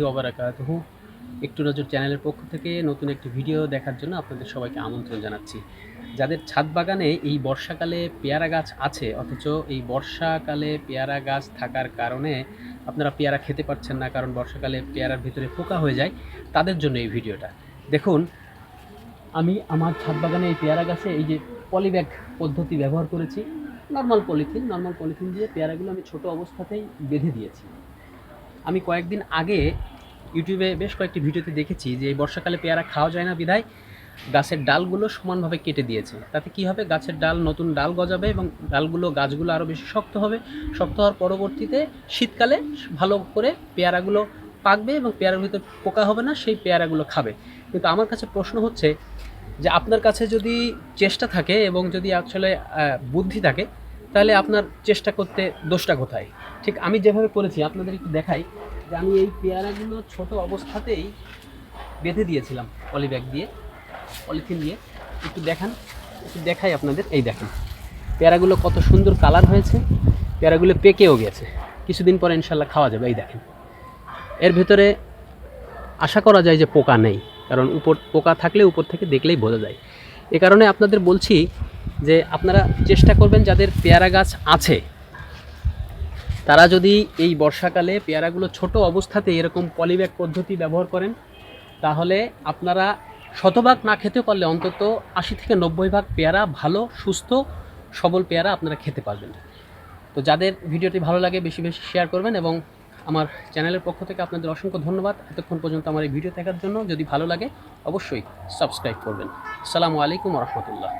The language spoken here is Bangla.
ওবারাকাতুহু। একটু নজর চ্যানেলের পক্ষ থেকে নতুন একটি ভিডিও দেখার জন্য আপনাদের সবাইকে আমন্ত্রণ জানাচ্ছি। যাদের ছাদ বাগানে এই বর্ষাকালে পেয়ারা গাছ আছে, অথচ এই বর্ষাকালে পেয়ারা গাছ থাকার কারণে আপনারা পেয়ারা খেতে পারছেন না, কারণ বর্ষাকালে পেয়ারার ভিতরে পোকা হয়ে যায়, তাদের জন্য এই ভিডিওটা। দেখুন, আমি আমার ছাদ বাগানে এই পেয়ারা গাছে এই যে পলিব্যাগ পদ্ধতি ব্যবহার করেছি। নর্মাল পলিথিন দিয়ে পেয়ারাগুলো আমি ছোট অবস্থাতেই বেঁধে দিয়েছি। আমি কয়েকদিন আগে ইউটিউবে বেশ কয়েকটি ভিডিওতে দেখেছি যে এই বর্ষাকালে পেয়ারা খাওয়া যায় না বিধায় গাছের ডালগুলো সমানভাবে কেটে দিয়েছে। তাতে কি হবে, গাছের ডাল নতুন ডাল গজাবে এবং গাছগুলো আরও বেশি শক্ত হবে। শক্ত হওয়ার পরবর্তীতে শীতকালে ভালো করে পেয়ারাগুলো পাকবে এবং পেয়ারার ভিতর পোকা হবে না, সেই পেয়ারাগুলো খাবে। কিন্তু আমার কাছে প্রশ্ন হচ্ছে যে আপনার কাছে যদি চেষ্টা থাকে এবং যদি আসলে বুদ্ধি থাকে, তাহলে আপনার চেষ্টা করতে দোষটা কোথায়? ঠিক আমি যেভাবে করেছি আপনাদের একটু দেখাই, যে আমি এই পেয়ারাগুলো ছোট অবস্থাতেই বেঁধে দিয়েছিলাম পলিথিন দিয়ে। একটু দেখাই আপনাদের। এই দেখেন, পেয়ারাগুলো কত সুন্দর কালার হয়েছে, পেয়ারাগুলো পেকেও গেছে, কিছুদিন পরে ইনশাল্লাহ খাওয়া যাবে। এই দেখেন, এর ভিতরে আশা করা যায় যে পোকা নেই, কারণ পোকা থাকলে উপর থেকে দেখলেই বোঝা যায়। এ কারণে আপনাদের বলছি যে আপনারা চেষ্টা করবেন, যাদের পেয়ারা গাছ আছে তারা যদি এই বর্ষাকালে পেয়ারাগুলো ছোট অবস্থাতে এরকম পলিব্যাগ পদ্ধতি ব্যবহার করেন, তাহলে আপনারা শতভাগ না খেতে পারলে অন্তত ৮০ থেকে ৯০ ভাগ পেয়ারা, ভালো সুস্থ সবল পেয়ারা আপনারা খেতে পারবেন। তো যাদের ভিডিওটি ভালো লাগে বেশি বেশি শেয়ার করবেন, এবং আমার চ্যানেলের পক্ষ থেকে আপনাদের অসংখ্য ধন্যবাদ এতক্ষণ পর্যন্ত আমার এই ভিডিও দেখার জন্য। যদি ভালো লাগে অবশ্যই সাবস্ক্রাইব করবেন। আসসালামু আলাইকুম ওয়া রাহমাতুল্লাহ।